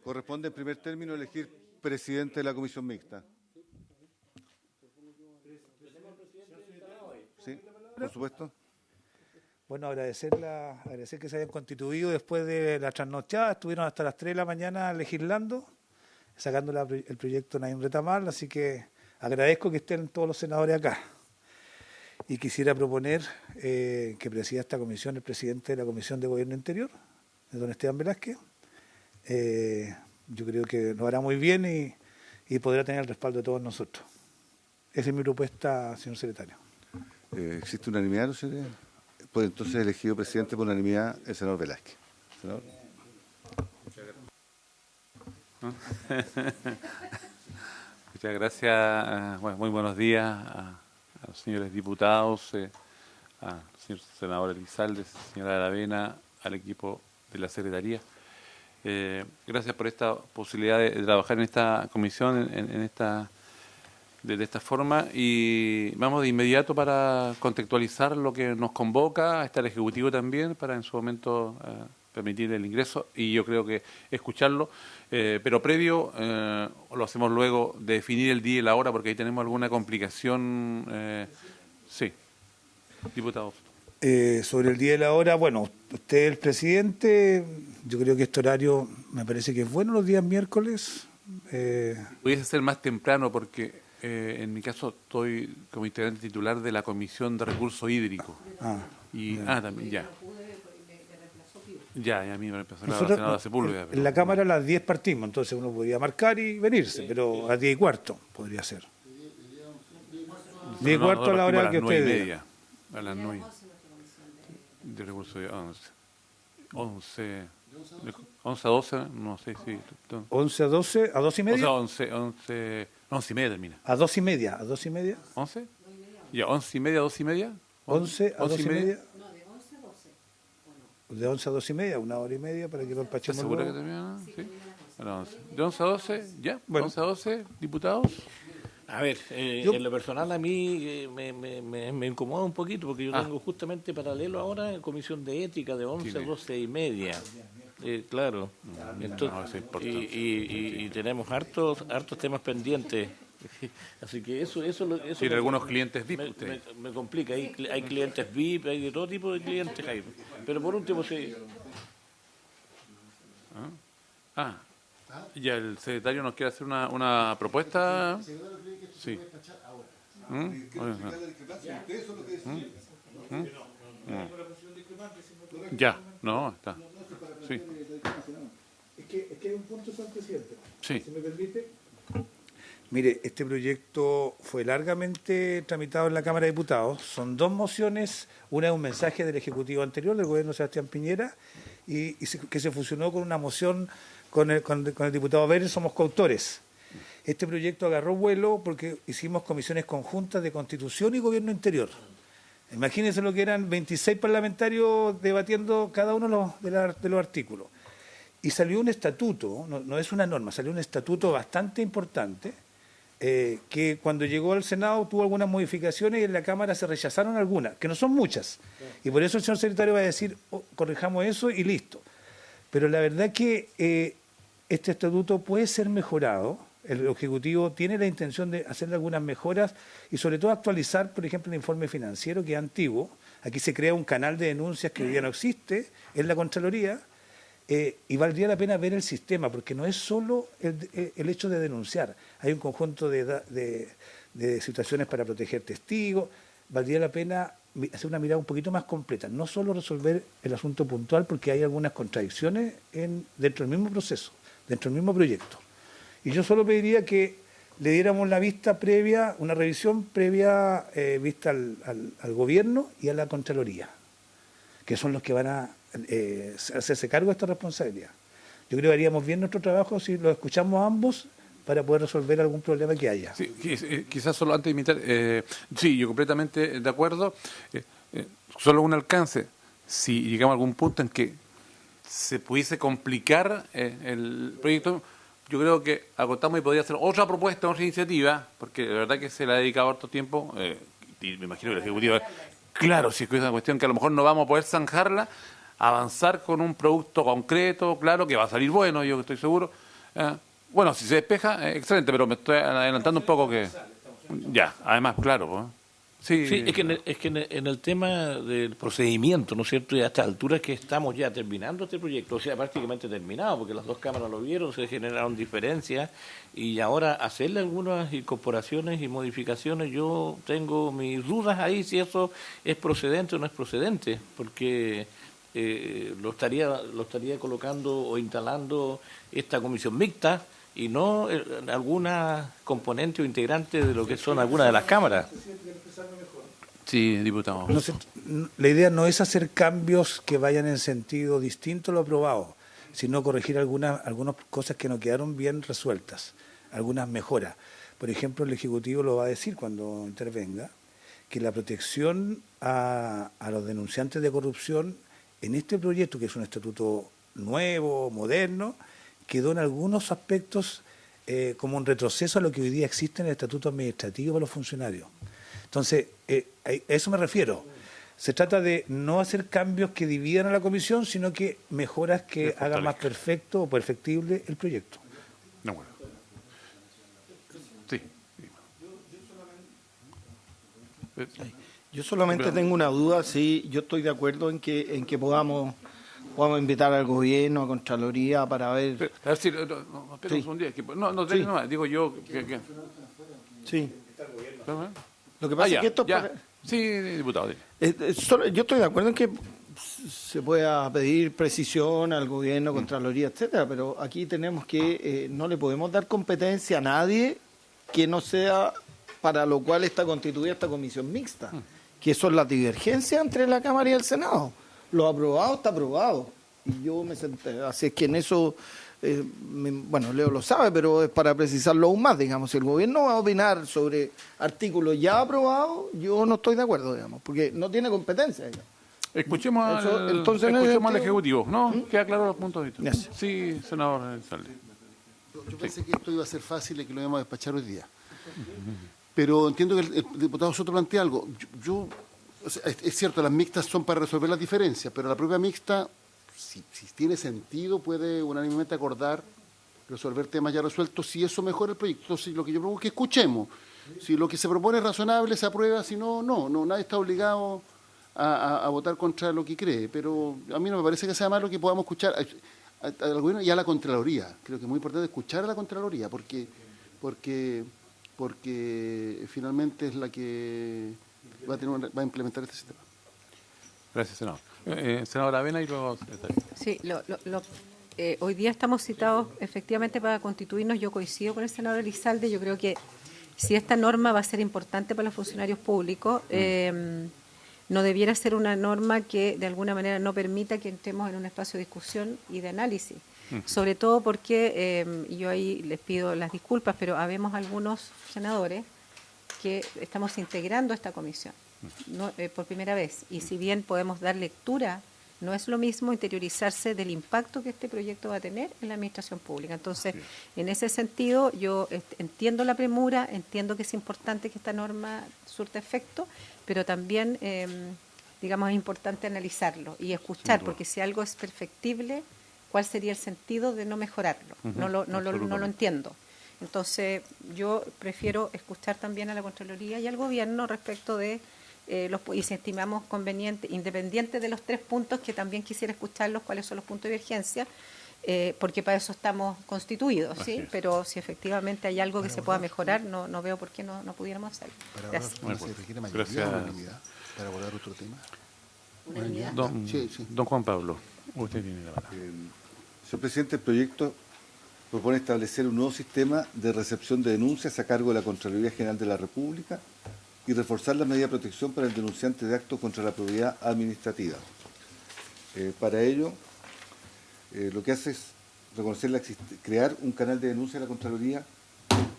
Corresponde en primer término elegir presidente de la comisión mixta. Sí, por supuesto. Bueno, agradecer que se hayan constituido después de la trasnochada. Estuvieron hasta las 3 de la mañana legislando, sacando el proyecto Naim Retamal, así que agradezco que estén todos los senadores acá. Y quisiera proponer que presida esta comisión el presidente de la Comisión de Gobierno Interior, don Esteban Velázquez. Yo creo que lo hará muy bien y podrá tener el respaldo de todos nosotros. Esa es mi propuesta, señor secretario. ¿Existe unanimidad, no sé? Pues entonces elegido presidente por unanimidad el senador Velázquez. Senador. Muchas gracias. Bueno, muy buenos días a los señores diputados, al señor senador Elizalde, señora Aravena, al equipo de la Secretaría. Gracias por esta posibilidad de trabajar en esta comisión, de esta forma, y vamos de inmediato para contextualizar lo que nos convoca. Está el Ejecutivo también para en su momento permitir el ingreso, y yo creo que escucharlo, pero previo, lo hacemos luego de definir el día y la hora, porque ahí tenemos alguna complicación. Sí, diputado. Sobre el día y la hora, bueno, usted es el presidente, yo creo que este horario me parece que es bueno los días miércoles. Pudiese ser más temprano porque en mi caso estoy como integrante titular de la Comisión de Recursos Hídricos. También, ya. Ya, a mí me reemplazó la senadora Sepúlveda. En la Cámara a las 10 partimos, entonces uno podría marcar y venirse, pero a las 10 y cuarto podría ser. 10 y cuarto a la hora que usted diga. A las 9. De recursos de 11 a 12, no sé si... 11 a 12, ¿a 12 y media? O sea, 11 y media termina. ¿A 2 y media? ¿A 2 y media? ¿11? Ya, 11 y media, 2 y media. 11 a 2 y media. No, de 11 a 12. De 11 a 2 y media, 1 hora y media para que lo empachemos. ¿Estás segura que termina? Sí. De 11 a 12, ya. Bueno. 11 a 12, diputados. A ver, en lo personal a mí me incomoda un poquito porque yo tengo justamente paralelo ahora en comisión de ética de 11 a 12 y media. Claro. Entonces, y tenemos hartos temas pendientes. Así que eso tiene algunos clientes VIP. Me complica. Hay clientes VIP, hay de todo tipo de clientes. Pero por último sí. ¿Ya el secretario nos quiere hacer una propuesta? Sí. Ya, no, está. Sí. Es que hay un punto, señor presidente. Sí. Si me permite. Mire, este proyecto fue largamente tramitado en la Cámara de Diputados. Son 2 mociones. Una es un mensaje del Ejecutivo anterior, del gobierno de Sebastián Piñera, que se fusionó con una moción con el diputado Vélez. Somos coautores. Este proyecto agarró vuelo porque hicimos comisiones conjuntas de Constitución y Gobierno Interior. Imagínense lo que eran 26 parlamentarios debatiendo cada uno de los artículos. Y salió un estatuto, no es una norma, salió un estatuto bastante importante, que cuando llegó al Senado tuvo algunas modificaciones y en la Cámara se rechazaron algunas, que no son muchas. Y por eso el señor secretario va a decir, corrijamos eso y listo. Pero la verdad que este estatuto puede ser mejorado. El Ejecutivo tiene la intención de hacerle algunas mejoras y sobre todo actualizar, por ejemplo, el informe financiero, que es antiguo. Aquí se crea un canal de denuncias que hoy día no existe en la Contraloría, y valdría la pena ver el sistema, porque no es solo el hecho de denunciar. Hay un conjunto de situaciones para proteger testigos. Valdría la pena hacer una mirada un poquito más completa, no solo resolver el asunto puntual, porque hay algunas contradicciones dentro del mismo proceso, dentro del mismo proyecto. Y yo solo pediría que le diéramos la vista previa, una revisión previa vista al gobierno y a la Contraloría, que son los que van a hacerse cargo de esta responsabilidad. Yo creo que haríamos bien nuestro trabajo si lo escuchamos a ambos para poder resolver algún problema que haya. Sí, quizás solo antes de imitar, sí, yo completamente de acuerdo, solo un alcance, si llegamos a algún punto en que se pudiese complicar el proyecto, yo creo que agotamos y podría hacer otra propuesta, otra iniciativa, porque de verdad que se le ha dedicado harto tiempo, y me imagino que el Ejecutivo claro, si es que es una cuestión que a lo mejor no vamos a poder zanjarla, avanzar con un producto concreto, claro, que va a salir bueno, yo estoy seguro. Bueno, si se despeja, excelente, pero me estoy adelantando un poco que... Ya, además, claro, pues. Sí, sí, es que en el tema del procedimiento, ¿no es cierto? Y a estas alturas que estamos ya terminando este proyecto, o sea, prácticamente terminado, porque las dos cámaras lo vieron, se generaron diferencias, y ahora hacerle algunas incorporaciones y modificaciones, yo tengo mis dudas ahí si eso es procedente o no es procedente, porque lo estaría colocando o instalando esta comisión mixta, y no alguna componente o integrante de lo que son algunas de las cámaras. sí, diputado. La idea no es hacer cambios que vayan en sentido distinto a lo aprobado, sino corregir algunas cosas que no quedaron bien resueltas, algunas mejoras. Por ejemplo, el Ejecutivo lo va a decir cuando intervenga, que la protección a los denunciantes de corrupción en este proyecto, que es un estatuto nuevo, moderno, quedó en algunos aspectos como un retroceso a lo que hoy día existe en el estatuto administrativo para los funcionarios. Entonces, a eso me refiero. Se trata de no hacer cambios que dividan a la comisión, sino que mejoras que hagan más perfecto o perfectible el proyecto. No, bueno. Sí. Yo solamente tengo una duda, sí, yo estoy de acuerdo en que podamos invitar al gobierno, a Contraloría, para ver... A ver si... espera un segundo, no, digo yo... Sí. ¿Cómo es? Lo que pasa es que esto... Sí, diputado. Yo estoy de acuerdo en que se pueda pedir precisión al gobierno, Contraloría, etcétera, pero aquí tenemos que... no le podemos dar competencia a nadie que no sea para lo cual está constituida esta comisión mixta, que son las divergencias entre la Cámara y el Senado. Lo aprobado está aprobado. Y yo me senté, así es que en eso, bueno, Leo lo sabe, pero es para precisarlo aún más, digamos. Si el gobierno va a opinar sobre artículos ya aprobados, yo no estoy de acuerdo, digamos, porque no tiene competencia, digamos. Escuchemos al Ejecutivo, ¿no? Queda claro los puntos de vista. Yes. Sí, senador Elizalde. Yo pensé que esto iba a ser fácil y que lo íbamos a despachar hoy día. Pero entiendo que el diputado Soto plantea algo. O sea, es cierto, las mixtas son para resolver las diferencias, pero la propia mixta, si tiene sentido, puede unánimemente acordar resolver temas ya resueltos, si eso mejora el proyecto. Entonces, lo que yo propongo es que escuchemos. Si lo que se propone es razonable, se aprueba, si no, no. Nadie está obligado a votar contra lo que cree, pero a mí no me parece que sea malo que podamos escuchar al gobierno y a la Contraloría. Creo que es muy importante escuchar a la Contraloría, porque finalmente es la que va a implementar este sistema. Gracias, senador. Senadora Avena y luego... Sí, hoy día estamos citados efectivamente para constituirnos. Yo coincido con el senador Elizalde. Yo creo que si esta norma va a ser importante para los funcionarios públicos, no debiera ser una norma que de alguna manera no permita que entremos en un espacio de discusión y de análisis. Sobre todo porque, yo ahí les pido las disculpas, pero habemos algunos senadores que estamos integrando esta comisión por primera vez. Y si bien podemos dar lectura, no es lo mismo interiorizarse del impacto que este proyecto va a tener en la administración pública. Entonces, en ese sentido, yo entiendo la premura, entiendo que es importante que esta norma surta efecto, pero también, digamos, es importante analizarlo y escuchar, porque si algo es perfectible, ¿cuál sería el sentido de no mejorarlo? No lo entiendo. Entonces, yo prefiero escuchar también a la Contraloría y al Gobierno respecto de y si estimamos conveniente, independiente de los 3 puntos, que también quisiera escucharlos, cuáles son los puntos de divergencia, porque para eso estamos constituidos, ¿sí? Pero si efectivamente hay algo que se pueda mejorar, no veo por qué no pudiéramos hacerlo. Gracias. ¿Se requiere mayoría o unanimidad para abordar otro tema? ¿Unanimidad? Don Juan Pablo, usted tiene la palabra. Señor presidente, el proyecto propone establecer un nuevo sistema de recepción de denuncias a cargo de la Contraloría General de la República y reforzar las medidas de protección para el denunciante de actos contra la propiedad administrativa. Para ello, lo que hace es crear un canal de denuncia a la Contraloría,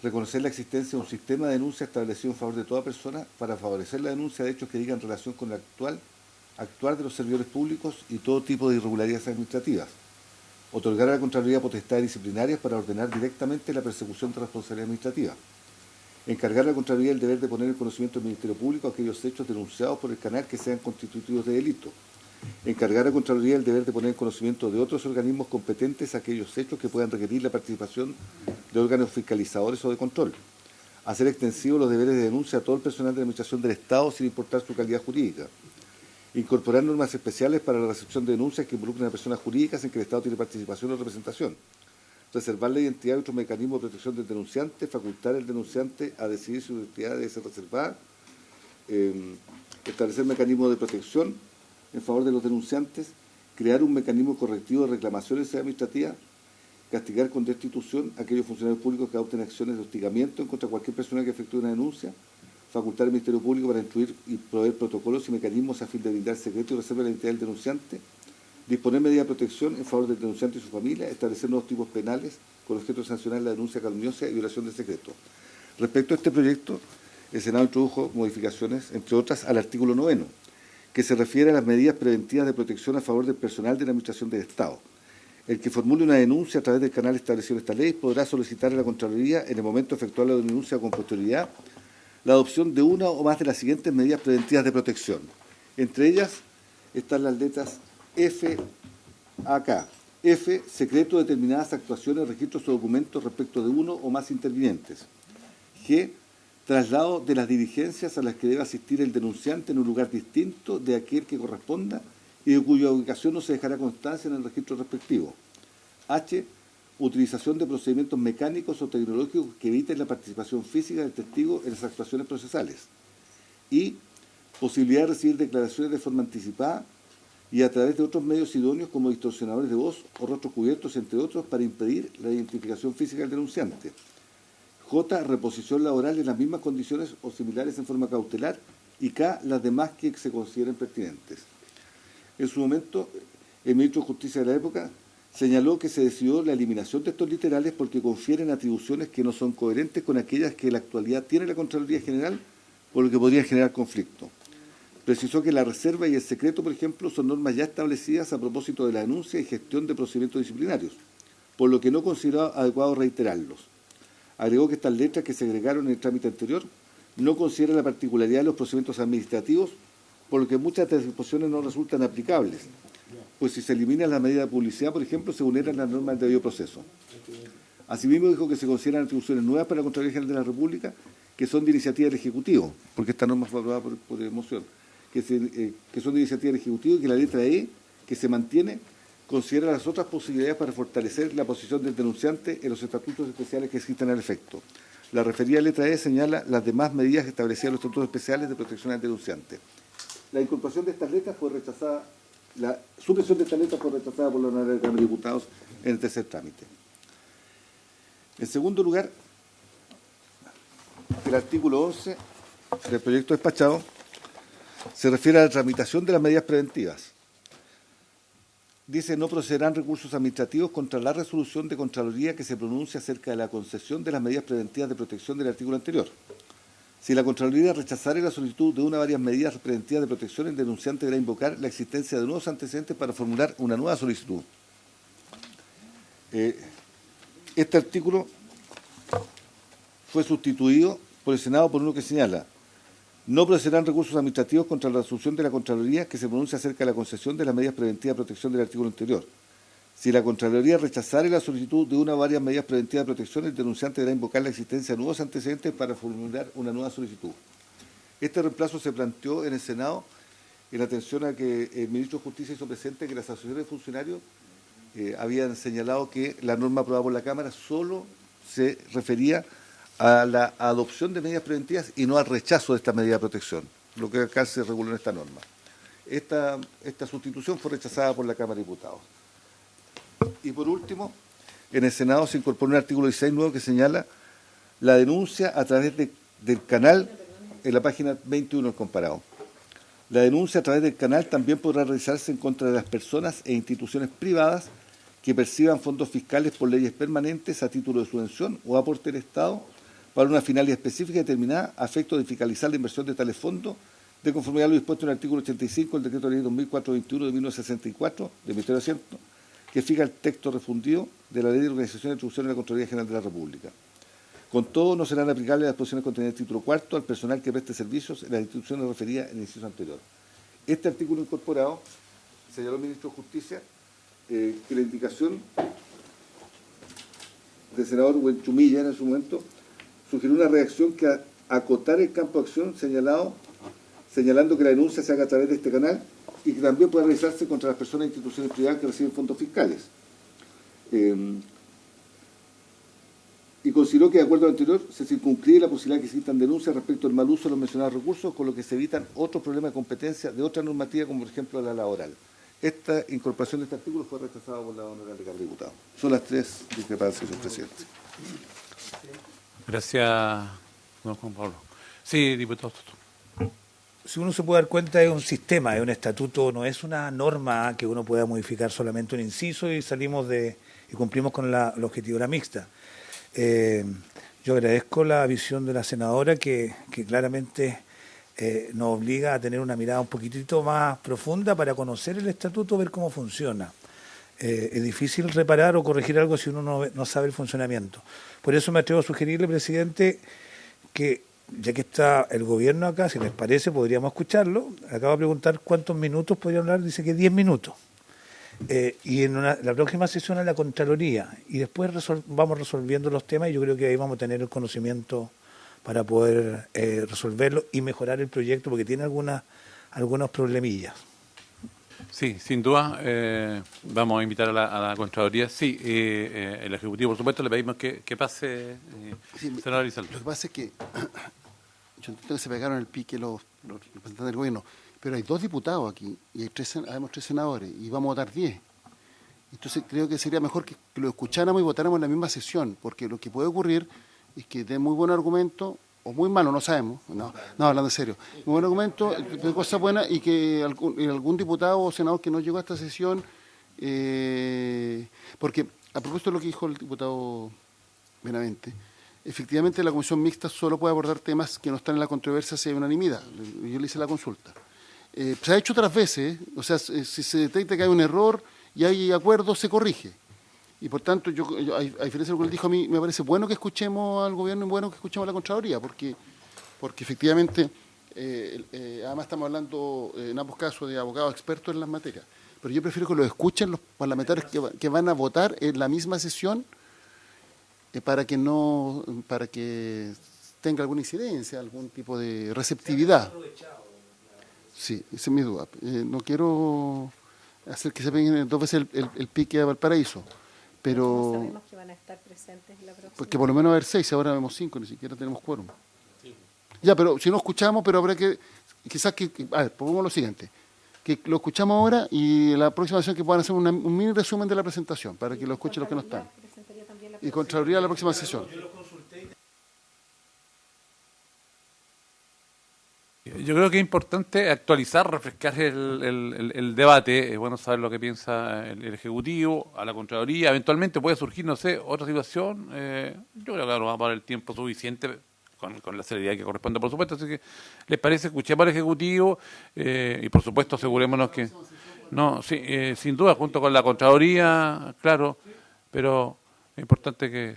reconocer la existencia de un sistema de denuncia establecido en favor de toda persona para favorecer la denuncia de hechos que digan relación con el actuar de los servidores públicos y todo tipo de irregularidades administrativas. Otorgar a la Contraloría potestades disciplinarias para ordenar directamente la persecución de responsabilidad administrativa. Encargar a la Contraloría el deber de poner en conocimiento del Ministerio Público aquellos hechos denunciados por el canal que sean constitutivos de delito. Encargar a la Contraloría el deber de poner en conocimiento de otros organismos competentes aquellos hechos que puedan requerir la participación de órganos fiscalizadores o de control. Hacer extensivos los deberes de denuncia a todo el personal de la Administración del Estado sin importar su calidad jurídica. Incorporar normas especiales para la recepción de denuncias que involucren a personas jurídicas en que el Estado tiene participación o representación. Reservar la identidad y otros mecanismos de protección del denunciante, facultar al denunciante a decidir si su identidad debe ser reservada, establecer mecanismos de protección en favor de los denunciantes, crear un mecanismo correctivo de reclamaciones administrativas, castigar con destitución a aquellos funcionarios públicos que adopten acciones de hostigamiento en contra de cualquier persona que efectúe una denuncia, facultar al Ministerio Público para instruir y proveer protocolos y mecanismos a fin de brindar secreto y reserva de la identidad del denunciante, disponer medidas de protección en favor del denunciante y su familia, establecer nuevos tipos penales con objeto de sancionar la denuncia calumniosa y violación de secreto. Respecto a este proyecto, el Senado introdujo modificaciones, entre otras, al artículo 9, que se refiere a las medidas preventivas de protección a favor del personal de la Administración del Estado. El que formule una denuncia a través del canal establecido en esta ley podrá solicitar a la Contraloría, en el momento de efectuar la denuncia con posterioridad, la adopción de una o más de las siguientes medidas preventivas de protección. Entre ellas están las letras F, acá. F, secreto de determinadas actuaciones, registros o documentos respecto de uno o más intervinientes. G, traslado de las diligencias a las que debe asistir el denunciante en un lugar distinto de aquel que corresponda y de cuya ubicación no se dejará constancia en el registro respectivo. H, utilización de procedimientos mecánicos o tecnológicos que eviten la participación física del testigo en las actuaciones procesales. Y, posibilidad de recibir declaraciones de forma anticipada y a través de otros medios idóneos como distorsionadores de voz o rostros cubiertos, entre otros, para impedir la identificación física del denunciante. J, reposición laboral en las mismas condiciones o similares en forma cautelar, y K, las demás que se consideren pertinentes. En su momento, el ministro de Justicia de la época señaló que se decidió la eliminación de estos literales porque confieren atribuciones que no son coherentes con aquellas que en la actualidad tiene la Contraloría General, por lo que podría generar conflicto. Precisó que la reserva y el secreto, por ejemplo, son normas ya establecidas a propósito de la denuncia y gestión de procedimientos disciplinarios, por lo que no consideró adecuado reiterarlos. Agregó que estas letras que se agregaron en el trámite anterior no consideran la particularidad de los procedimientos administrativos, por lo que muchas de las disposiciones no resultan aplicables, pues si se elimina la medida de publicidad, por ejemplo, se vulneran las normas del debido proceso. Asimismo, dijo que se consideran atribuciones nuevas para la Contraloría General de la República que son de iniciativa del Ejecutivo, porque esta norma fue aprobada por moción, que son de iniciativa del Ejecutivo y que la letra E, que se mantiene, considera las otras posibilidades para fortalecer la posición del denunciante en los estatutos especiales que existen al efecto. La referida letra E señala las demás medidas establecidas en los estatutos especiales de protección al denunciante. La incorporación de estas letras fue rechazada, la supresión de estas letras fue rechazada por la Honorable Cámara de Diputados en el tercer trámite. En segundo lugar, el artículo 11 del proyecto despachado se refiere a la tramitación de las medidas preventivas. Dice, no procederán recursos administrativos contra la resolución de Contraloría que se pronuncie acerca de la concesión de las medidas preventivas de protección del artículo anterior. Si la Contraloría rechazare la solicitud de una o varias medidas preventivas de protección, el denunciante deberá invocar la existencia de nuevos antecedentes para formular una nueva solicitud. Este artículo fue sustituido por el Senado por uno que señala: no procederán recursos administrativos contra la resolución de la Contraloría que se pronuncie acerca de la concesión de las medidas preventivas de protección del artículo anterior. Si la Contraloría rechazare la solicitud de una o varias medidas preventivas de protección, el denunciante deberá invocar la existencia de nuevos antecedentes para formular una nueva solicitud. Este reemplazo se planteó en el Senado en atención a que el ministro de Justicia hizo presente que las asociaciones de funcionarios habían señalado que la norma aprobada por la Cámara solo se refería a la adopción de medidas preventivas y no al rechazo de esta medida de protección, lo que acá se reguló en esta norma. Esta sustitución fue rechazada por la Cámara de Diputados. Y por último, en el Senado se incorporó un artículo 16 nuevo que señala la denuncia a través del canal en la página 21 del comparado. La denuncia a través del canal también podrá realizarse en contra de las personas e instituciones privadas que perciban fondos fiscales por leyes permanentes a título de subvención o aporte del Estado para una finalidad específica determinada a efecto de fiscalizar la inversión de tales fondos de conformidad a lo dispuesto en el artículo 85 del Decreto de Ley 2421 de 1964 del Ministerio de Hacienda, que fija el texto refundido de la Ley de Organización y Distribución de la Contraloría General de la República. Con todo, no serán aplicables las disposiciones contenidas en el título cuarto al personal que preste servicios en las instituciones referidas en el inciso anterior. Este artículo incorporado, señaló el ministro de Justicia, que la indicación del senador Huenchumilla en su momento sugirió una reacción que acotar el campo de acción señalando que la denuncia se haga a través de este canal y que también pueda realizarse contra las personas e instituciones privadas que reciben fondos fiscales. Y consideró que, de acuerdo a lo anterior, se circunscribe la posibilidad de que existan denuncias respecto al mal uso de los mencionados recursos, con lo que se evitan otros problemas de competencia de otra normativa, como por ejemplo la laboral. Esta incorporación de este artículo fue rechazada por la honorable Cámara de Diputados. Son las tres discrepancias, señor presidente. Gracias, don Juan Pablo. Sí, diputado. Si uno se puede dar cuenta, es un sistema, es un estatuto, no es una norma que uno pueda modificar solamente un inciso y cumplimos con el objetivo de la mixta. Yo agradezco la visión de la senadora que claramente nos obliga a tener una mirada un poquitito más profunda para conocer el estatuto, ver cómo funciona. Es difícil reparar o corregir algo si uno no sabe el funcionamiento. Por eso me atrevo a sugerirle, presidente, que ya que está el gobierno acá, si les parece, podríamos escucharlo. Acabo de preguntar cuántos minutos podría hablar, dice que 10 minutos. Y en la próxima sesión a la Contraloría. Y después vamos resolviendo los temas y yo creo que ahí vamos a tener el conocimiento para poder resolverlo y mejorar el proyecto, porque tiene algunos problemillas. Sí, sin duda, vamos a invitar a la Contraloría. Sí, el Ejecutivo, por supuesto, le pedimos que pase, senador Elizalde. Lo que pasa es que yo entiendo que se pegaron el pique los representantes del gobierno, pero hay 2 diputados aquí y habemos 3 senadores y vamos a votar 10. Entonces creo que sería mejor que lo escucháramos y votáramos en la misma sesión, porque lo que puede ocurrir es que den muy buen argumento o muy malo, no sabemos, no, hablando en serio, muy buen argumento, de cosas buenas, y que algún diputado o senador que no llegó a esta sesión, porque a propósito de lo que dijo el diputado Benavente, efectivamente la comisión mixta solo puede abordar temas que no están en la controversia si hay unanimidad. Yo le hice la consulta. Se ha hecho otras veces, o sea, si se detecta que hay un error y hay acuerdo, se corrige. Y por tanto, yo a diferencia de lo que él dijo, a mí me parece bueno que escuchemos al gobierno y bueno que escuchemos a la Contraloría, porque efectivamente, además estamos hablando en ambos casos de abogados expertos en las materias. Pero yo prefiero que lo escuchen los parlamentarios que van a votar en la misma sesión para que tenga alguna incidencia, algún tipo de receptividad. Sí, esa es mi duda. No quiero hacer que se peguen 2 veces el pique a Valparaíso, pero no sabemos que van a estar presentes en la próxima. Porque por lo menos va a haber 6, ahora vemos 5, ni siquiera tenemos quórum. Sí. Ya, pero si no escuchamos, pero habrá que, quizás a ver, pongamos lo siguiente, que lo escuchamos ahora y la próxima sesión que puedan hacer un mini resumen de la presentación, para que lo escuchen los que no están. Y Contraloría la próxima sesión. Yo creo que es importante actualizar, refrescar el debate. Es bueno saber lo que piensa el Ejecutivo, a la Contraloría. Eventualmente puede surgir, no sé, otra situación. Yo creo que nos va a dar el tiempo suficiente con la seriedad que corresponde, por supuesto. Así que, ¿les parece? Escuchemos al Ejecutivo y, por supuesto, asegurémonos que... No, sí, sin duda, junto con la Contraloría, claro, pero es importante que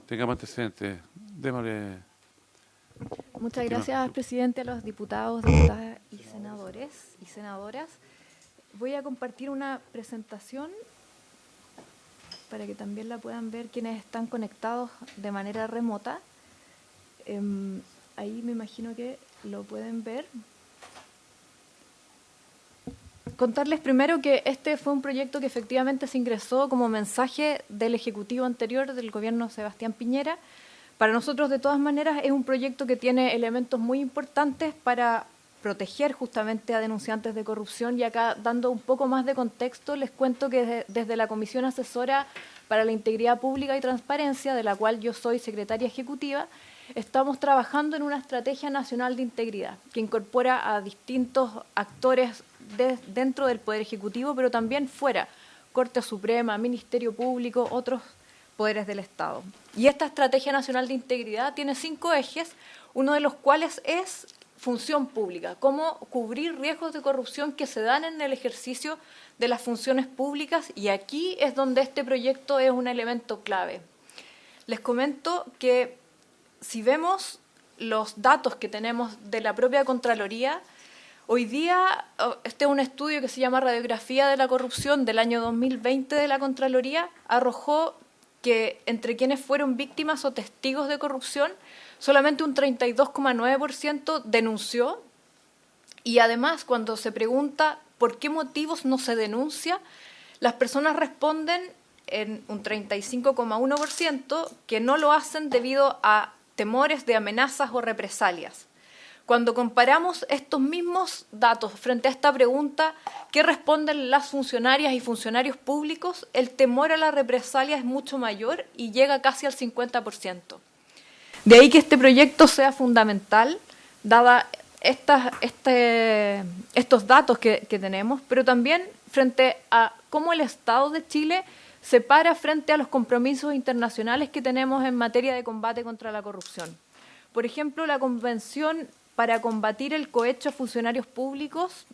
tengamos antecedentes. Démosle... Muchas gracias, presidente, a los diputados, diputadas y senadores y senadoras. Voy a compartir una presentación para que también la puedan ver quienes están conectados de manera remota. Ahí me imagino que lo pueden ver. Contarles primero que este fue un proyecto que efectivamente se ingresó como mensaje del Ejecutivo anterior, del gobierno Sebastián Piñera. Para nosotros, de todas maneras, es un proyecto que tiene elementos muy importantes para proteger justamente a denunciantes de corrupción. Y acá, dando un poco más de contexto, les cuento que desde la Comisión Asesora para la Integridad Pública y Transparencia, de la cual yo soy secretaria ejecutiva, estamos trabajando en una estrategia nacional de integridad que incorpora a distintos actores dentro del Poder Ejecutivo, pero también fuera, Corte Suprema, Ministerio Público, otros poderes del Estado. Y esta Estrategia Nacional de Integridad tiene 5 ejes, uno de los cuales es función pública, cómo cubrir riesgos de corrupción que se dan en el ejercicio de las funciones públicas, y aquí es donde este proyecto es un elemento clave. Les comento que si vemos los datos que tenemos de la propia Contraloría, hoy día, este es un estudio que se llama Radiografía de la Corrupción del año 2020 de la Contraloría, arrojó que entre quienes fueron víctimas o testigos de corrupción, solamente un 32,9% denunció, y además cuando se pregunta por qué motivos no se denuncia, las personas responden en un 35,1% que no lo hacen debido a temores de amenazas o represalias. Cuando comparamos estos mismos datos frente a esta pregunta, ¿qué responden las funcionarias y funcionarios públicos? El temor a la represalia es mucho mayor y llega casi al 50%. De ahí que este proyecto sea fundamental, dada estos datos que tenemos, pero también frente a cómo el Estado de Chile se para frente a los compromisos internacionales que tenemos en materia de combate contra la corrupción. Por ejemplo, la Convención para combatir el cohecho a funcionarios públicos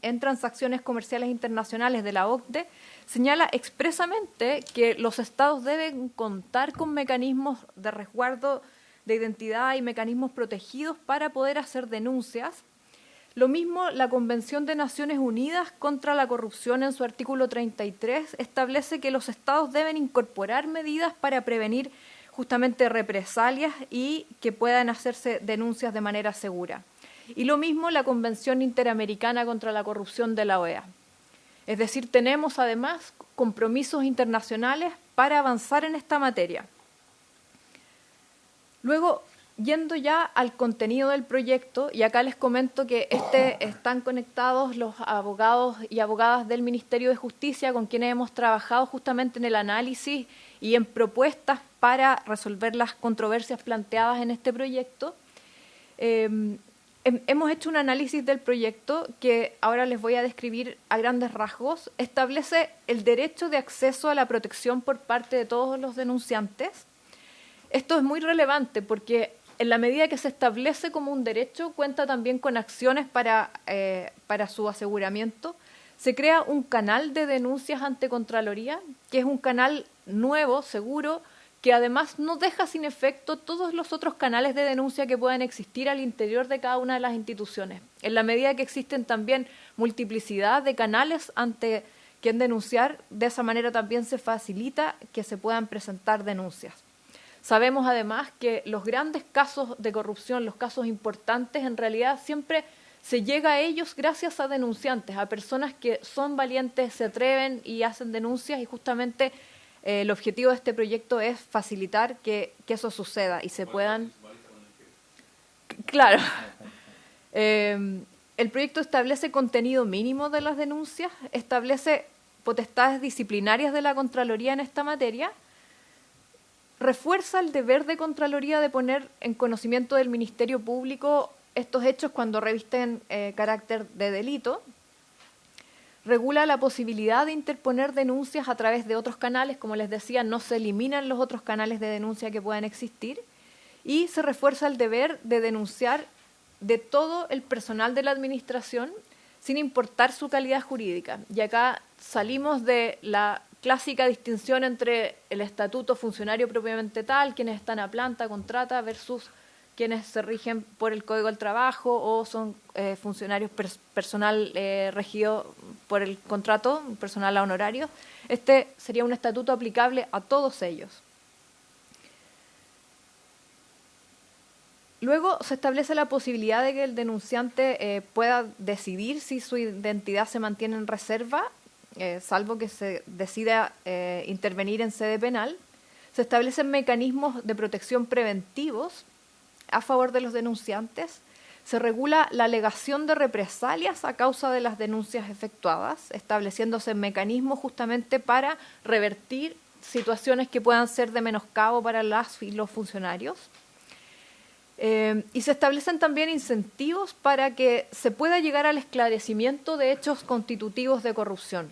en transacciones comerciales internacionales de la OCDE señala expresamente que los Estados deben contar con mecanismos de resguardo de identidad y mecanismos protegidos para poder hacer denuncias. Lo mismo, la Convención de Naciones Unidas contra la Corrupción en su artículo 33 establece que los Estados deben incorporar medidas para prevenir justamente represalias y que puedan hacerse denuncias de manera segura. Y lo mismo la Convención Interamericana contra la Corrupción de la OEA. Es decir, tenemos además compromisos internacionales para avanzar en esta materia. Luego, yendo ya al contenido del proyecto, y acá les comento que están conectados los abogados y abogadas del Ministerio de Justicia con quienes hemos trabajado justamente en el análisis y en propuestas para resolver las controversias planteadas en este proyecto. Hemos hecho un análisis del proyecto que ahora les voy a describir a grandes rasgos. Establece el derecho de acceso a la protección por parte de todos los denunciantes. Esto es muy relevante porque en la medida que se establece como un derecho, cuenta también con acciones para su aseguramiento. Se crea un canal de denuncias ante Contraloría, que es un canal nuevo, seguro, que además no deja sin efecto todos los otros canales de denuncia que puedan existir al interior de cada una de las instituciones. En la medida que existen también multiplicidad de canales ante quien denunciar, de esa manera también se facilita que se puedan presentar denuncias. Sabemos además que los grandes casos de corrupción, los casos importantes, en realidad siempre se llega a ellos gracias a denunciantes, a personas que son valientes, se atreven y hacen denuncias, y justamente el objetivo de este proyecto es facilitar que eso suceda y se puedan... Claro. El proyecto establece contenido mínimo de las denuncias, establece potestades disciplinarias de la Contraloría en esta materia, refuerza el deber de Contraloría de poner en conocimiento del Ministerio Público estos hechos cuando revisten carácter de delito, regula la posibilidad de interponer denuncias a través de otros canales, como les decía, no se eliminan los otros canales de denuncia que puedan existir, y se refuerza el deber de denunciar de todo el personal de la Administración sin importar su calidad jurídica. Y acá salimos de la clásica distinción entre el estatuto funcionario propiamente tal, quienes están a planta, contrata, versus quienes se rigen por el Código del Trabajo o son funcionarios personal regido por el contrato, personal a honorarios. Este sería un estatuto aplicable a todos ellos. Luego se establece la posibilidad de que el denunciante pueda decidir si su identidad se mantiene en reserva, salvo que se decida intervenir en sede penal. Se establecen mecanismos de protección preventivos a favor de los denunciantes. Se regula la alegación de represalias a causa de las denuncias efectuadas, estableciéndose mecanismos justamente para revertir situaciones que puedan ser de menoscabo para las y los funcionarios. Y se establecen también incentivos para que se pueda llegar al esclarecimiento de hechos constitutivos de corrupción.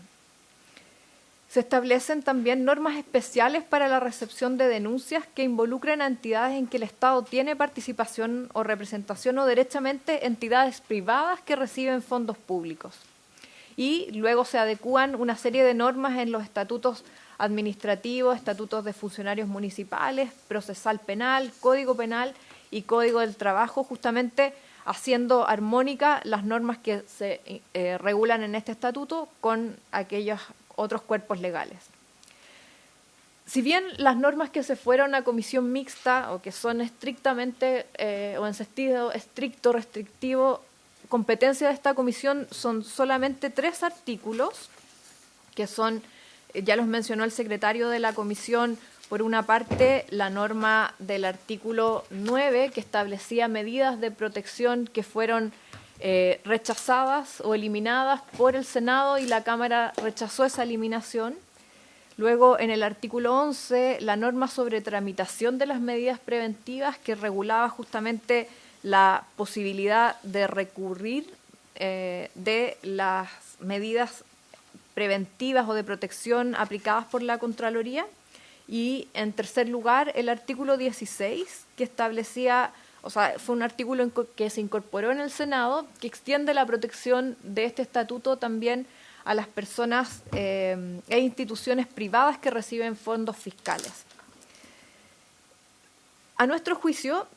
Se establecen también normas especiales para la recepción de denuncias que involucren a entidades en que el Estado tiene participación o representación, o derechamente entidades privadas que reciben fondos públicos. Y luego se adecúan una serie de normas en los estatutos administrativo, estatutos de funcionarios municipales, procesal penal, código penal y código del trabajo, justamente haciendo armónica las normas que se regulan en este estatuto con aquellos otros cuerpos legales. Si bien las normas que se fueron a comisión mixta o que son estrictamente o en sentido estricto, restrictivo, competencia de esta comisión, son solamente 3 artículos, que son, ya los mencionó el secretario de la comisión, por una parte la norma del artículo 9, que establecía medidas de protección que fueron rechazadas o eliminadas por el Senado y la Cámara rechazó esa eliminación. Luego, en el artículo 11, la norma sobre tramitación de las medidas preventivas, que regulaba justamente la posibilidad de recurrir de las medidas preventivas o de protección aplicadas por la Contraloría. Y, en tercer lugar, el artículo 16, que establecía, o sea, fue un artículo que se incorporó en el Senado, que extiende la protección de este estatuto también a las personas e instituciones privadas que reciben fondos fiscales. A nuestro juicio,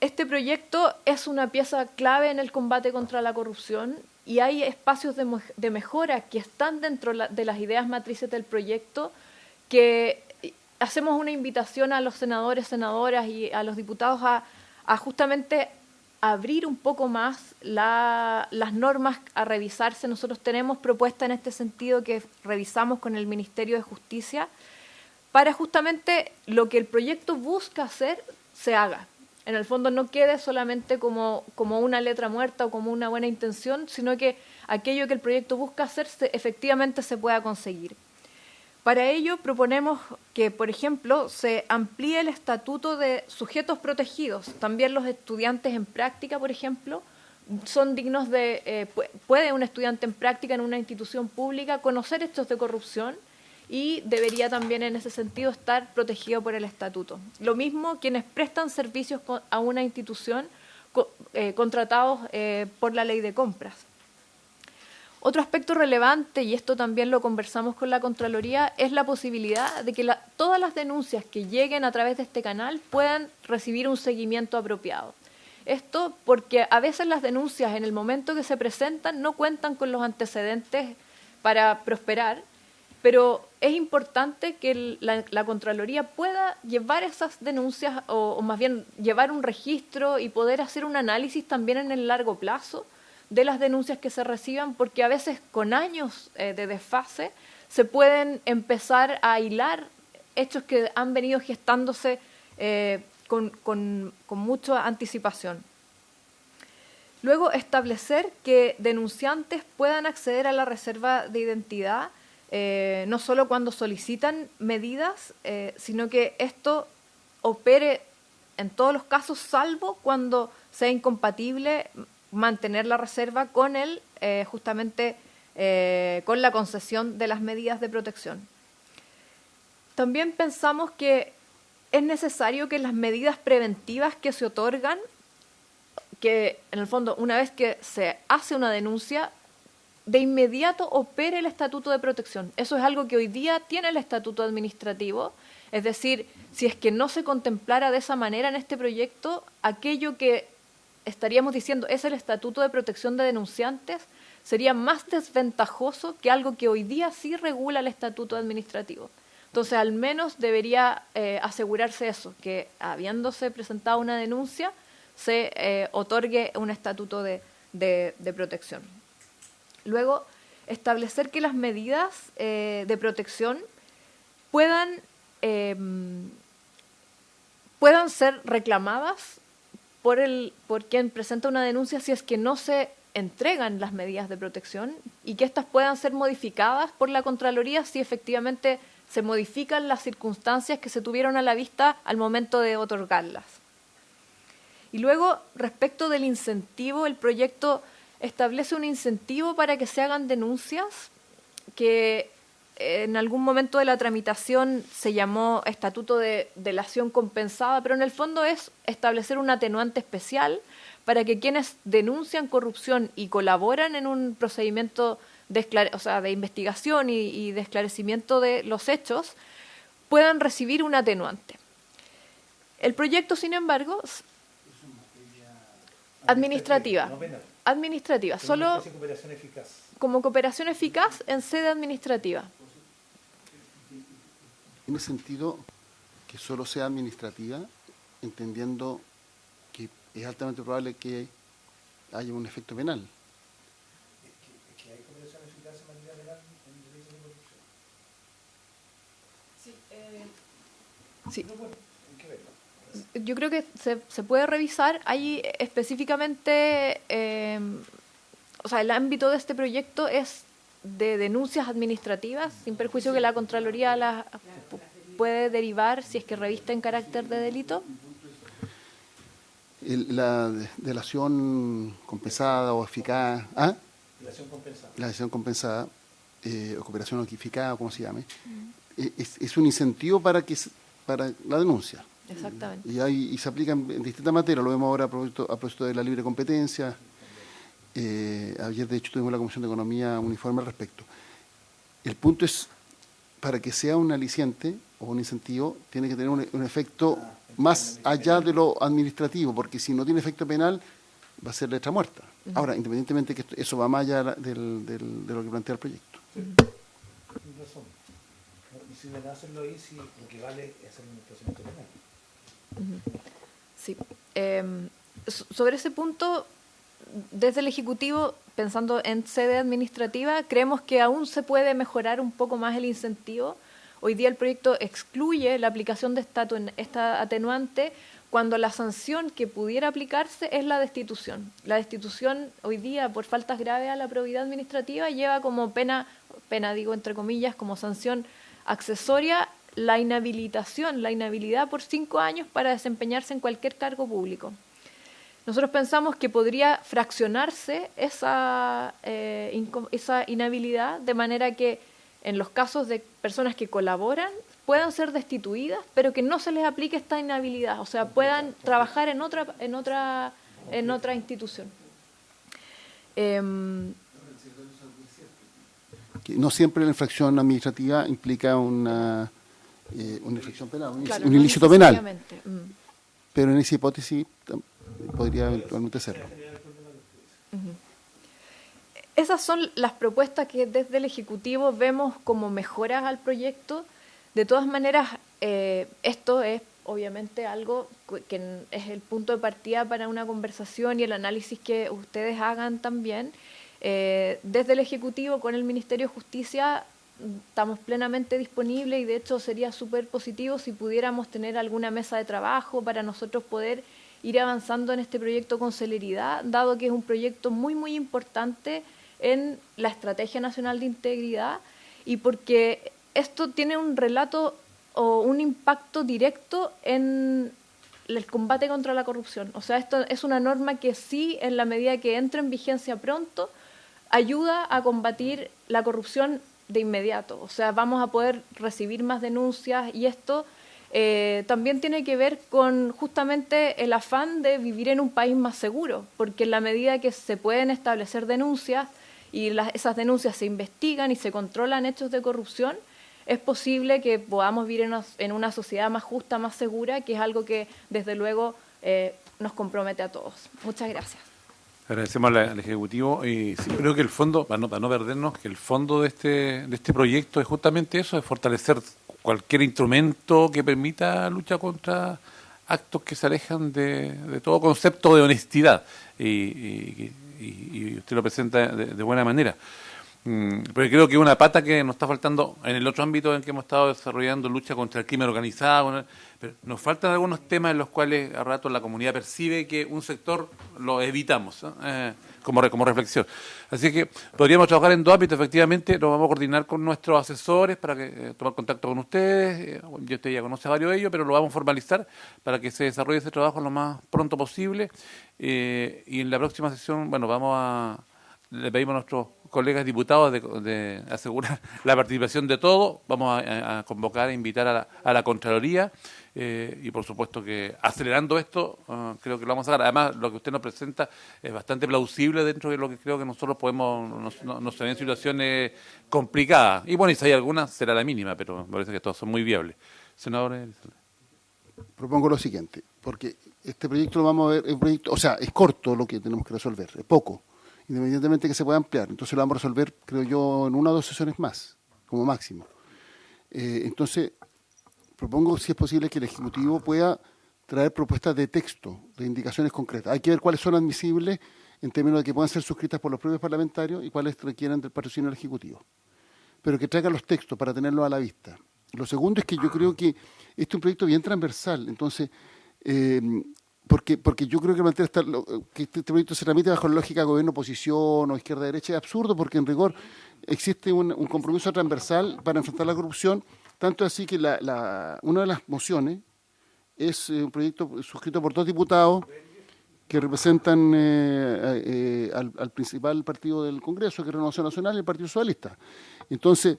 este proyecto es una pieza clave en el combate contra la corrupción y hay espacios de mejora que están dentro de las ideas matrices del proyecto, que hacemos una invitación a los senadores, senadoras y a los diputados a justamente abrir un poco más las normas a revisarse. Nosotros tenemos propuestas en este sentido que revisamos con el Ministerio de Justicia para justamente lo que el proyecto busca hacer se haga. En el fondo no quede solamente como una letra muerta o como una buena intención, sino que aquello que el proyecto busca hacer efectivamente se pueda conseguir. Para ello proponemos que, por ejemplo, se amplíe el estatuto de sujetos protegidos. También los estudiantes en práctica, por ejemplo, son dignos de... puede un estudiante en práctica en una institución pública conocer hechos de corrupción y debería también en ese sentido estar protegido por el estatuto. Lo mismo quienes prestan servicios a una institución contratados por la ley de compras. Otro aspecto relevante, y esto también lo conversamos con la Contraloría, es la posibilidad de que todas las denuncias que lleguen a través de este canal puedan recibir un seguimiento apropiado. Esto porque a veces las denuncias en el momento que se presentan no cuentan con los antecedentes para prosperar, pero es importante que la Contraloría pueda llevar esas denuncias o más bien llevar un registro y poder hacer un análisis también en el largo plazo de las denuncias que se reciban, porque a veces con años de desfase se pueden empezar a hilar hechos que han venido gestándose con mucha anticipación. Luego, establecer que denunciantes puedan acceder a la reserva de identidad, no solo cuando solicitan medidas, sino que esto opere en todos los casos, salvo cuando sea incompatible mantener la reserva con justamente con la concesión de las medidas de protección. También pensamos que es necesario que las medidas preventivas que se otorgan, que en el fondo una vez que se hace una denuncia, de inmediato opere el estatuto de protección. Eso es algo que hoy día tiene el estatuto administrativo, es decir, si es que no se contemplara de esa manera en este proyecto, aquello que estaríamos diciendo es el estatuto de protección de denunciantes, sería más desventajoso que algo que hoy día sí regula el estatuto administrativo. Entonces, al menos debería asegurarse eso, que habiéndose presentado una denuncia, se otorgue un estatuto de protección. Luego, establecer que las medidas de protección puedan ser reclamadas por quien presenta una denuncia si es que no se entregan las medidas de protección y que éstas puedan ser modificadas por la Contraloría si efectivamente se modifican las circunstancias que se tuvieron a la vista al momento de otorgarlas. Y luego, respecto del incentivo, el proyecto establece un incentivo para que se hagan denuncias que en algún momento de la tramitación se llamó estatuto de delación compensada, pero en el fondo es establecer un atenuante especial para que quienes denuncian corrupción y colaboran en un procedimiento de investigación y de esclarecimiento de los hechos, puedan recibir un atenuante. El proyecto, sin embargo, administrativa, solo como cooperación eficaz en sede administrativa. Tiene sentido que solo sea administrativa, entendiendo que es altamente probable que haya un efecto penal. Es que hay cooperación eficaz en materia penal en delitos de corrupción. Sí. Pero bueno, hay que verlo. Yo creo que se puede revisar. Hay específicamente, el ámbito de este proyecto es de denuncias administrativas, sin perjuicio que la Contraloría las puede derivar si es que revisten carácter de delito. La delación compensada o eficaz, Delación compensada. la delación compensada, o cooperación notificada, o como se llame, es un incentivo para la denuncia. Exactamente. Y se aplica en distintas materias. Lo vemos ahora a propósito de la libre competencia. Ayer, de hecho, tuvimos en la Comisión de Economía un informe al respecto. El punto es, para que sea un aliciente o un incentivo, tiene que tener un efecto más allá de lo administrativo, porque si no tiene efecto penal, va a ser letra muerta. Ahora, independientemente que eso va más allá de lo que plantea el proyecto. Tienes razón. Y si van a hacerlo ahí, sí, lo que vale es hacer un procedimiento penal. Sí. Sobre ese punto, desde el Ejecutivo, pensando en sede administrativa, creemos que aún se puede mejorar un poco más el incentivo. Hoy día el proyecto excluye la aplicación de esta atenuante cuando la sanción que pudiera aplicarse es la destitución. La destitución hoy día, por faltas graves a la probidad administrativa, lleva como pena digo entre comillas, como sanción accesoria la inhabilidad por 5 años para desempeñarse en cualquier cargo público. Nosotros pensamos que podría fraccionarse esa inhabilidad de manera que en los casos de personas que colaboran puedan ser destituidas, pero que no se les aplique esta inhabilidad, o sea, puedan trabajar en otra institución. No siempre la infracción administrativa implica una infracción penal, Claro, un no ilícito penal, necesariamente. pero en esa hipótesis podría eventualmente serlo. Esas son las propuestas que desde el Ejecutivo vemos como mejoras al proyecto. De todas maneras, esto es obviamente algo que es el punto de partida para una conversación y el análisis que ustedes hagan también. Desde el Ejecutivo con el Ministerio de Justicia estamos plenamente disponibles y de hecho sería súper positivo si pudiéramos tener alguna mesa de trabajo para nosotros poder ir avanzando en este proyecto con celeridad, dado que es un proyecto muy, muy importante en la Estrategia Nacional de Integridad y porque esto tiene un relato o un impacto directo en el combate contra la corrupción. O sea, esto es una norma que sí, en la medida que entre en vigencia pronto, ayuda a combatir la corrupción de inmediato. O sea, vamos a poder recibir más denuncias y esto también tiene que ver con justamente el afán de vivir en un país más seguro, porque en la medida que se pueden establecer denuncias y esas denuncias se investigan y se controlan hechos de corrupción, es posible que podamos vivir en una sociedad más justa, más segura, que es algo que desde luego nos compromete a todos. Muchas gracias. Agradecemos al Ejecutivo y sí, creo que el fondo, para no perdernos, que el fondo de este proyecto es justamente eso, es fortalecer cualquier instrumento que permita lucha contra actos que se alejan de todo concepto de honestidad y usted lo presenta de buena manera. Porque creo que es una pata que nos está faltando en el otro ámbito en que hemos estado desarrollando lucha contra el crimen organizado, pero nos faltan algunos temas en los cuales a rato la comunidad percibe que un sector lo evitamos, como reflexión. Así que podríamos trabajar en 2 ámbitos, efectivamente, nos vamos a coordinar con nuestros asesores para que tomar contacto con ustedes, usted ya conoce a varios de ellos, pero lo vamos a formalizar para que se desarrolle ese trabajo lo más pronto posible y en la próxima sesión, bueno, le pedimos a colegas diputados de asegurar la participación de todos. Vamos a convocar, a invitar a la Contraloría y por supuesto que acelerando esto creo que lo vamos a sacar. Además, lo que usted nos presenta es bastante plausible dentro de lo que creo que nosotros podemos, no se ven situaciones complicadas. Y bueno, y si hay alguna, será la mínima, pero me parece que todas son muy viables. Senador. Propongo lo siguiente, porque este proyecto lo vamos a ver, es un proyecto, o sea, es corto lo que tenemos que resolver, es poco, independientemente de que se pueda ampliar. Entonces lo vamos a resolver, creo yo, en 1 o 2 sesiones más, como máximo. Entonces, propongo, si es posible, que el Ejecutivo pueda traer propuestas de texto, de indicaciones concretas. Hay que ver cuáles son admisibles en términos de que puedan ser suscritas por los propios parlamentarios y cuáles requieren del patrocinio del Ejecutivo. Pero que traigan los textos para tenerlos a la vista. Lo segundo es que yo creo que este es un proyecto bien transversal, entonces, porque yo creo que este proyecto se tramite bajo la lógica de gobierno-oposición o izquierda-derecha es absurdo, porque en rigor existe un compromiso transversal para enfrentar la corrupción, tanto así que una de las mociones es un proyecto suscrito por 2 diputados que representan al principal partido del Congreso, que es Renovación Nacional, y el Partido Socialista. Entonces,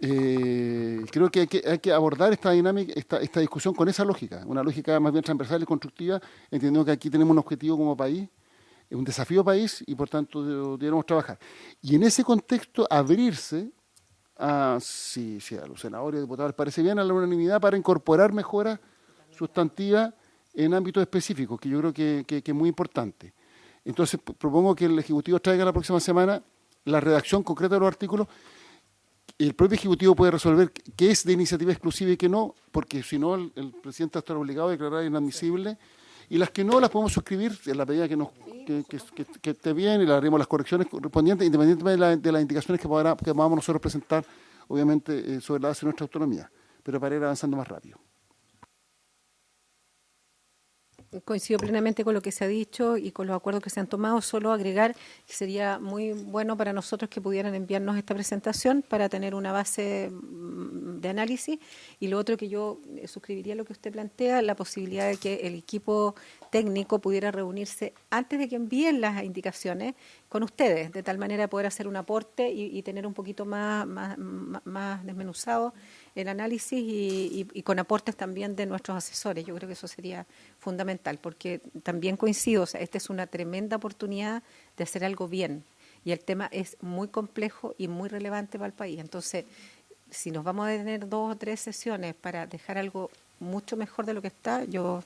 creo que hay que abordar esta dinámica, esta discusión con esa lógica, una lógica más bien transversal y constructiva, entendiendo que aquí tenemos un objetivo como país, un desafío país y por tanto debemos trabajar. Y en ese contexto abrirse si a los senadores y diputados les parece bien, a la unanimidad para incorporar mejoras sustantivas en ámbitos específicos, que yo creo que es muy importante. Entonces propongo que el Ejecutivo traiga la próxima semana la redacción concreta de los artículos. El propio Ejecutivo puede resolver qué es de iniciativa exclusiva y qué no, porque si no el presidente va a estar obligado a declarar inadmisible, y las que no las podemos suscribir en la medida que esté bien y le haremos las correcciones correspondientes, independientemente de las indicaciones que podamos nosotros presentar, obviamente, sobre la base de nuestra autonomía, pero para ir avanzando más rápido. Coincido plenamente con lo que se ha dicho y con los acuerdos que se han tomado. Solo agregar que sería muy bueno para nosotros que pudieran enviarnos esta presentación para tener una base de análisis. Y lo otro que yo suscribiría a lo que usted plantea, la posibilidad de que el equipo técnico pudiera reunirse antes de que envíen las indicaciones con ustedes, de tal manera poder hacer un aporte y tener un poquito más desmenuzado el análisis y con aportes también de nuestros asesores. Yo creo que eso sería fundamental, porque también coincido, o sea, esta es una tremenda oportunidad de hacer algo bien, y el tema es muy complejo y muy relevante para el país. Entonces, si nos vamos a tener 2 o 3 sesiones para dejar algo mucho mejor de lo que está, yo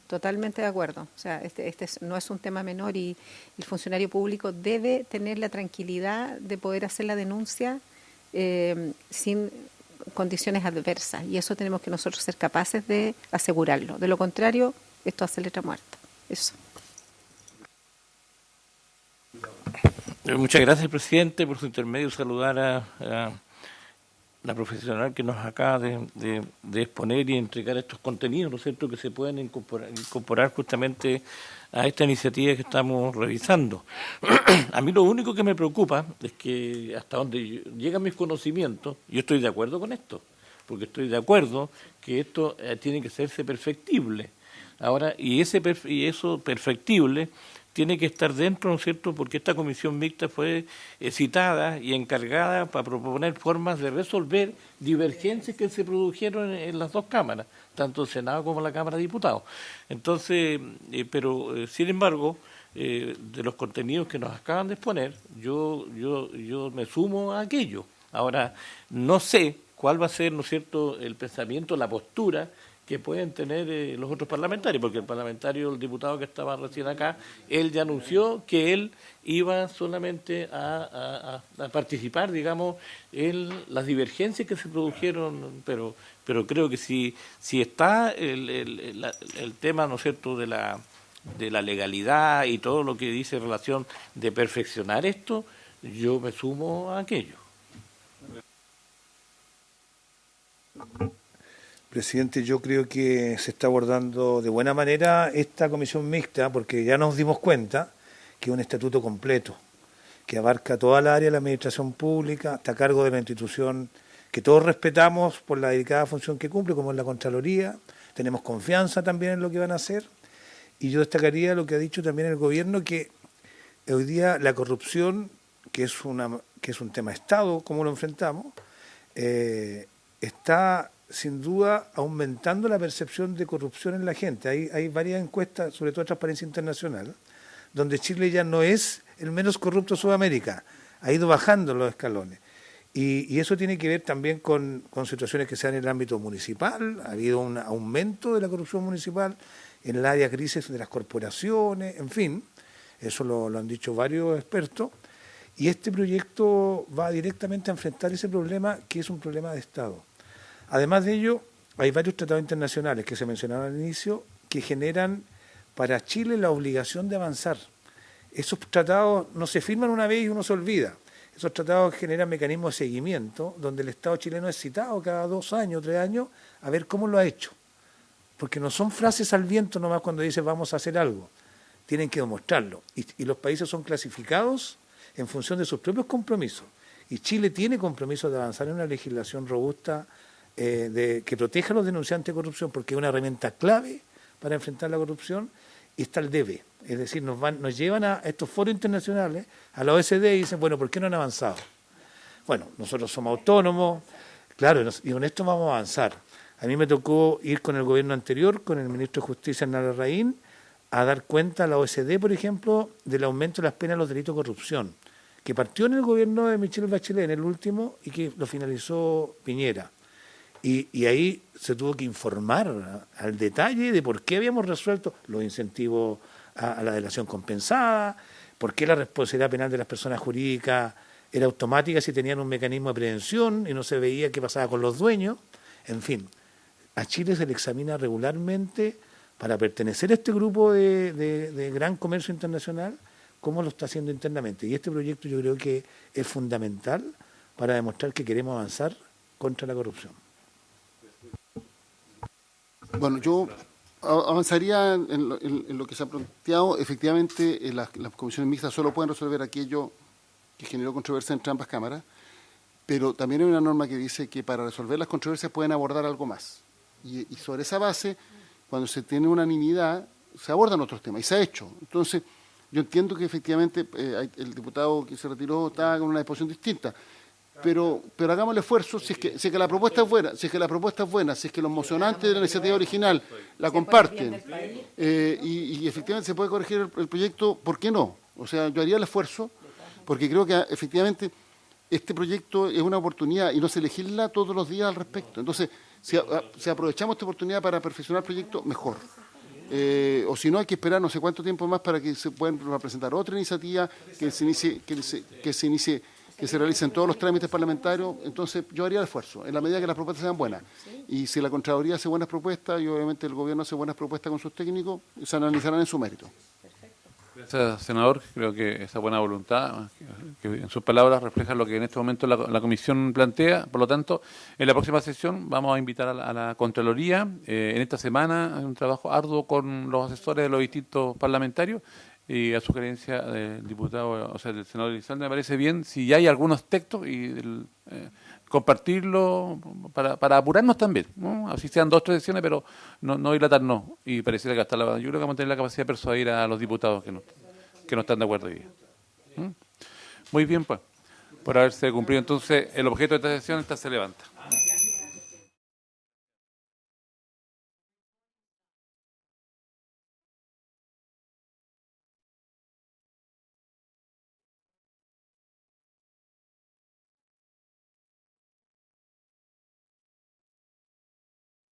totalmente de acuerdo. O sea, este no es un tema menor y el funcionario público debe tener la tranquilidad de poder hacer la denuncia sin condiciones adversas, y eso tenemos que nosotros ser capaces de asegurarlo. De lo contrario, esto hace letra muerta. Eso. Muchas gracias, presidente, por su intermedio. Saludar a la profesional que nos acaba de exponer y entregar estos contenidos, ¿no es cierto?, que se pueden incorporar justamente a esta iniciativa que estamos revisando. A mí lo único que me preocupa es que hasta donde llegan mis conocimientos, yo estoy de acuerdo con esto, porque estoy de acuerdo que esto tiene que hacerse perfectible. Ahora, y eso perfectible tiene que estar dentro, ¿no es cierto?, porque esta comisión mixta fue citada y encargada para proponer formas de resolver divergencias que se produjeron en las 2 cámaras, tanto el Senado como la Cámara de Diputados. Entonces, pero sin embargo, de los contenidos que nos acaban de exponer, yo me sumo a aquello. Ahora, no sé cuál va a ser, ¿no es cierto?, el pensamiento, la postura que pueden tener los otros parlamentarios, porque el diputado que estaba recién acá, él ya anunció que él iba solamente a participar, digamos, en las divergencias que se produjeron, pero creo que si está el tema, ¿no es cierto?, de la legalidad y todo lo que dice en relación de perfeccionar esto, yo me sumo a aquello. Presidente, yo creo que se está abordando de buena manera esta comisión mixta, porque ya nos dimos cuenta que es un estatuto completo, que abarca toda la área de la administración pública, está a cargo de la institución que todos respetamos por la delicada función que cumple, como es la Contraloría. Tenemos confianza también en lo que van a hacer, y yo destacaría lo que ha dicho también el gobierno, que hoy día la corrupción que es un tema de Estado, cómo lo enfrentamos, está sin duda aumentando la percepción de corrupción en la gente. Hay varias encuestas, sobre todo Transparencia Internacional, donde Chile ya no es el menos corrupto de Sudamérica, ha ido bajando los escalones. Y eso tiene que ver también con situaciones que se dan en el ámbito municipal. Ha habido un aumento de la corrupción municipal en el área crisis de las corporaciones, en fin, eso lo han dicho varios expertos. Y este proyecto va directamente a enfrentar ese problema, que es un problema de Estado. Además de ello, hay varios tratados internacionales que se mencionaron al inicio que generan para Chile la obligación de avanzar. Esos tratados no se firman una vez y uno se olvida. Esos tratados generan mecanismos de seguimiento donde el Estado chileno es citado cada 2 años, 3 años, a ver cómo lo ha hecho. Porque no son frases al viento nomás cuando dice vamos a hacer algo. Tienen que demostrarlo. Y los países son clasificados en función de sus propios compromisos. Y Chile tiene compromiso de avanzar en una legislación robusta que proteja a los denunciantes de corrupción, porque es una herramienta clave para enfrentar la corrupción, y está el debe. Es decir, nos llevan a estos foros internacionales, a la OECD, y dicen, bueno, ¿por qué no han avanzado? Bueno, nosotros somos autónomos, claro, y con esto vamos a avanzar. A mí me tocó ir con el gobierno anterior, con el ministro de Justicia, Hernán Larraín, a dar cuenta a la OECD, por ejemplo, del aumento de las penas de los delitos de corrupción, que partió en el gobierno de Michelle Bachelet, en el último, y que lo finalizó Piñera. Y ahí se tuvo que informar al detalle de por qué habíamos resuelto los incentivos a la delación compensada, por qué la responsabilidad penal de las personas jurídicas era automática si tenían un mecanismo de prevención y no se veía qué pasaba con los dueños. En fin, a Chile se le examina regularmente para pertenecer a este grupo de gran comercio internacional, cómo lo está haciendo internamente. Y este proyecto yo creo que es fundamental para demostrar que queremos avanzar contra la corrupción. Bueno, yo avanzaría en lo que se ha planteado. Efectivamente, las comisiones mixtas solo pueden resolver aquello que generó controversia entre ambas cámaras, pero también hay una norma que dice que para resolver las controversias pueden abordar algo más. Y sobre esa base, cuando se tiene unanimidad, se abordan otros temas, y se ha hecho. Entonces, yo entiendo que efectivamente el diputado que se retiró está con una disposición distinta, pero hagamos el esfuerzo, si es que la propuesta es buena, si es que los mocionantes de la iniciativa original la comparten, y efectivamente se puede corregir el proyecto, ¿por qué no? O sea, yo haría el esfuerzo, porque creo que efectivamente este proyecto es una oportunidad y no se legisla todos los días al respecto. Entonces, si aprovechamos esta oportunidad para perfeccionar el proyecto, mejor. O si no, hay que esperar no sé cuánto tiempo más para que se puedan presentar otra iniciativa, que se realicen todos los trámites parlamentarios. Entonces yo haría el esfuerzo, en la medida que las propuestas sean buenas. Y si la Contraloría hace buenas propuestas y obviamente el Gobierno hace buenas propuestas con sus técnicos, se analizarán en su mérito. Gracias, senador. Creo que esa buena voluntad, que en sus palabras refleja lo que en este momento la Comisión plantea. Por lo tanto, en la próxima sesión vamos a invitar a la Contraloría. En esta semana hay un trabajo arduo con los asesores de los distintos parlamentarios, y a sugerencia del diputado, o sea, del senador Elizalde, me parece bien, si ya hay algunos textos, y compartirlo para apurarnos también, ¿no? Así sean 2 o 3 sesiones, pero no dilatarnos. Y pareciera que yo creo que vamos a tener la capacidad de persuadir a los diputados que no están de acuerdo hoy día. Muy bien, pues, por haberse cumplido entonces el objeto de esta sesión, esta se levanta.